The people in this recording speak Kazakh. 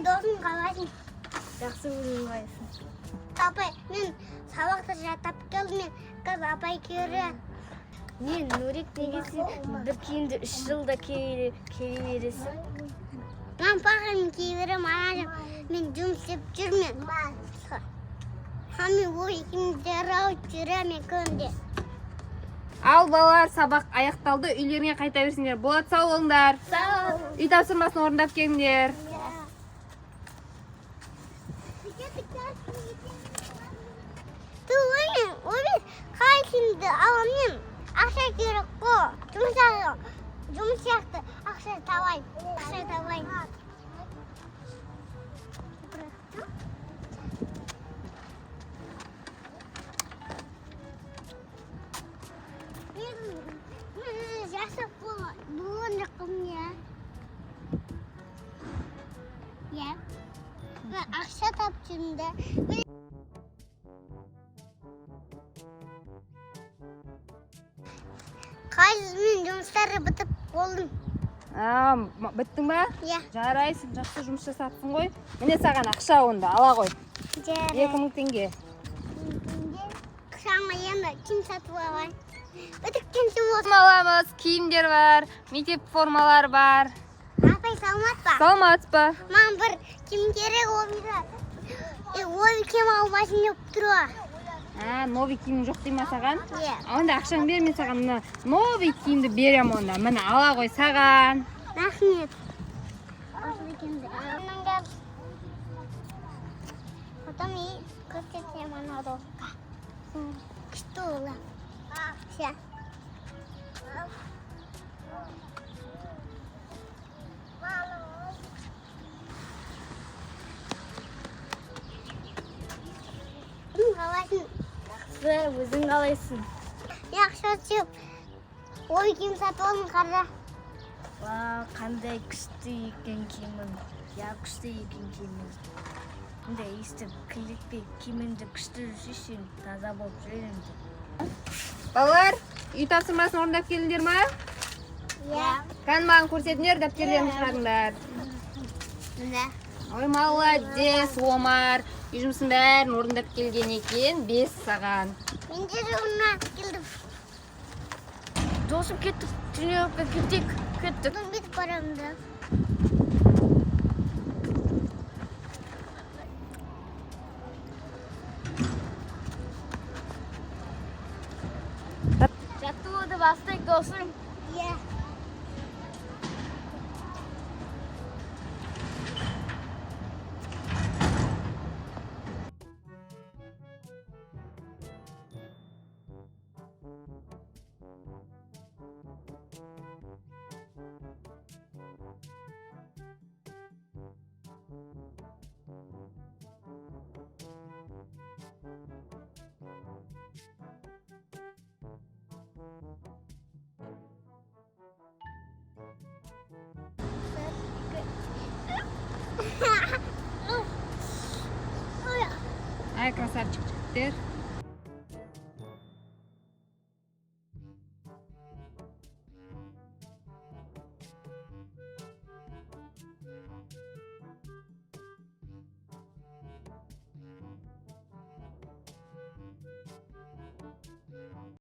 досың қалайсың? Жақсы көрінбайсың. Апай, мен сабақта жаттап келдім. Қазір апай келе. Мен Нурик неге сен бір киімді 3 жылда кие бересің? Мен пақырым кие берем, анажым. Мен жұмыс істеп жүрмін. Мен ой киімдерді алып жүремін күнде. Ал балалар, сабақ аяқталды, үйлеріңе қайта берсіңдер. Болады, сау болыңдар. Сау. Үй тапсырмасын орындап келіңдер. Ой, қай киімді аламын? Ақша керек қой. Жұмыс сияқты ақша табайын. Жасап болған жоқпын, я. Мен ақша тап жүрмін де. Мен жұмыстары бітіп болдым. Біттің ба? Иә. Жарайсың, жақсы жұмыс жасапсың ғой. Міне саған ақша онда, ала қой. 2000 теңге. Қысаңа енді киім сатып алайын. Бітіктен болсын. Аламыз, киімдер бар, мектеп формалар бар. Апай салмат па? Салмат па? Маған бір киім керек ойда. Ой киім алмайсың деп тұр. Новый киім жоқ дейма саған? Иә. Онда ақшаң бер, мен саған мына новый киімді берем онда. Міне ала қой саған. Рахмет. Потом и көрсетем ана досқа. Күшті олар. Все. Қалайсың? Өзің қалайсың? Ақша түсіп, ой киім сатып алдым қарда. Қандай күшті екен киімің. Күшті екен киімің. Мұндай естіп, кілікпей киіміңді күшті жүрсің, таза болып жүріңді. Балалар, үй тапсырмасын орындап келіңдер ма? Иә. Қан маған көрсетіңдер, дәптердерін шығарыңдар. Ой, молодец, Омар. Үй жұмысын бәрін орындап келген екен, 5 саған. Мен де жолына келдім. Досым кеттік, тренировка кеттік. Бұдан бетіп барамды. Жаттығуды бастайық досым. Иә. Ай, красавчик жігіттер.